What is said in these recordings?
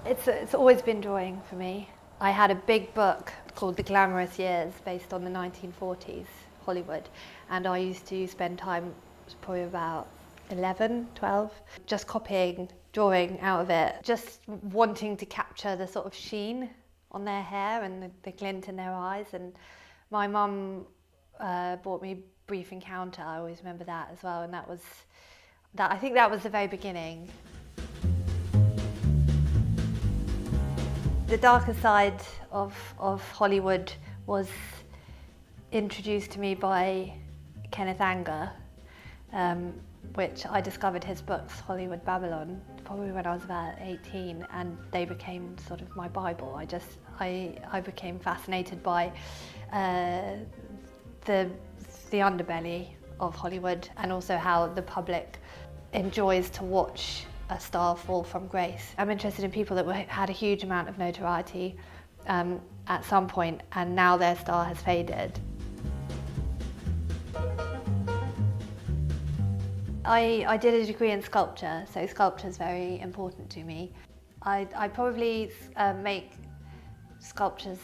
It's always been drawing for me. I had a big book called The Glamorous Years based on the 1940s Hollywood, and I used to spend time, probably about 11, 12, just copying, drawing out of it, just wanting to capture the sort of sheen on their hair and the glint in their eyes. And my mum bought me Brief Encounter. I always remember that as well, and that was that. I think that was the very beginning. The darker side of Hollywood was introduced to me by Kenneth Anger, which I discovered his books, Hollywood Babylon, probably when I was about 18, and they became sort of my Bible. I became fascinated by the underbelly of Hollywood, and also how the public enjoys to watch a star fall from grace. I'm interested in people that had a huge amount of notoriety at some point, and now their star has faded. I did a degree in sculpture, so sculpture is very important to me. I probably make sculptures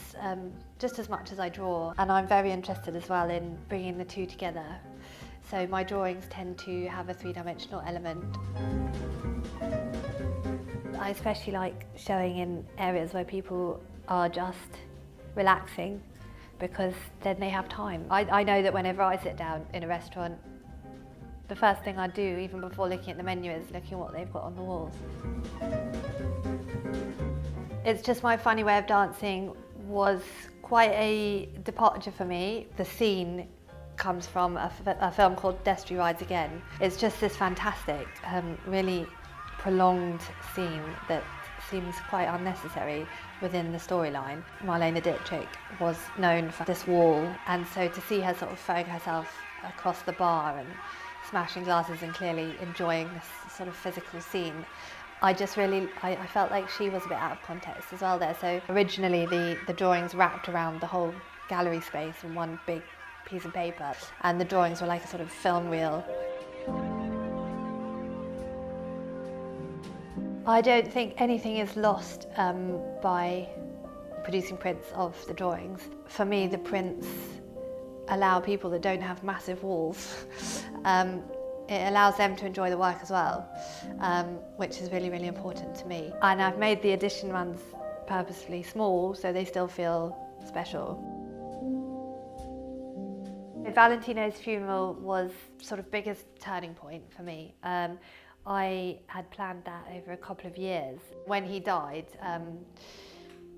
just as much as I draw, and I'm very interested as well in bringing the two together. So my drawings tend to have a three-dimensional element. I especially like showing in areas where people are just relaxing, because then they have time. I know that whenever I sit down in a restaurant, the first thing I do, even before looking at the menu, is looking at what they've got on the walls. It's just my funny way of dancing was quite a departure for me. The scene comes from a film called Destry Rides Again. It's just this fantastic, really prolonged scene that seems quite unnecessary within the storyline. Marlene Dietrich was known for this wall, and so to see her sort of throwing herself across the bar and smashing glasses and clearly enjoying this sort of physical scene, I felt like she was a bit out of context as well there. So originally the drawings wrapped around the whole gallery space in one big piece of paper, and the drawings were like a sort of film reel. I don't think anything is lost by producing prints of the drawings. For me, the prints allow people that don't have massive walls, it allows them to enjoy the work as well, which is really, really important to me. And I've made the edition ones purposefully small so they still feel special. Valentino's funeral was sort of biggest turning point for me. I had planned that over a couple of years. When he died,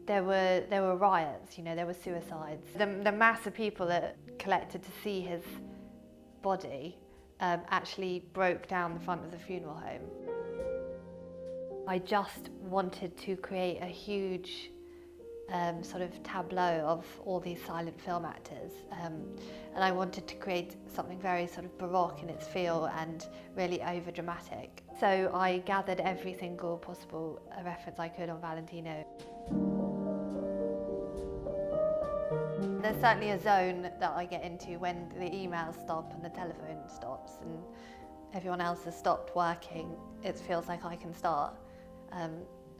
there were riots, there were suicides. The mass of people that collected to see his body actually broke down the front of the funeral home. I just wanted to create a huge sort of tableau of all these silent film actors, and I wanted to create something very sort of baroque in its feel and really over dramatic. So I gathered every single possible reference I could on Valentino. There's certainly a zone that I get into when the emails stop and the telephone stops and everyone else has stopped working. It feels like I can start.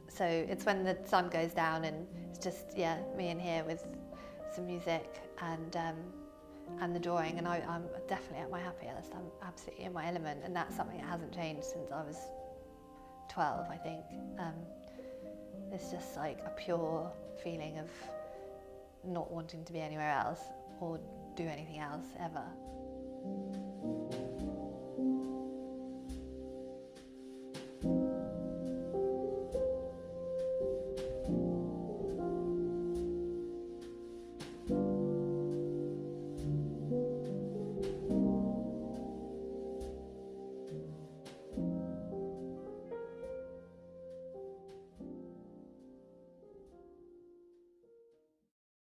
So it's when the sun goes down and it's just, me in here with some music and the drawing, and I'm definitely at my happiest. I'm absolutely in my element, and that's something that hasn't changed since I was 12, I think. It's just like a pure feeling of not wanting to be anywhere else or do anything else ever.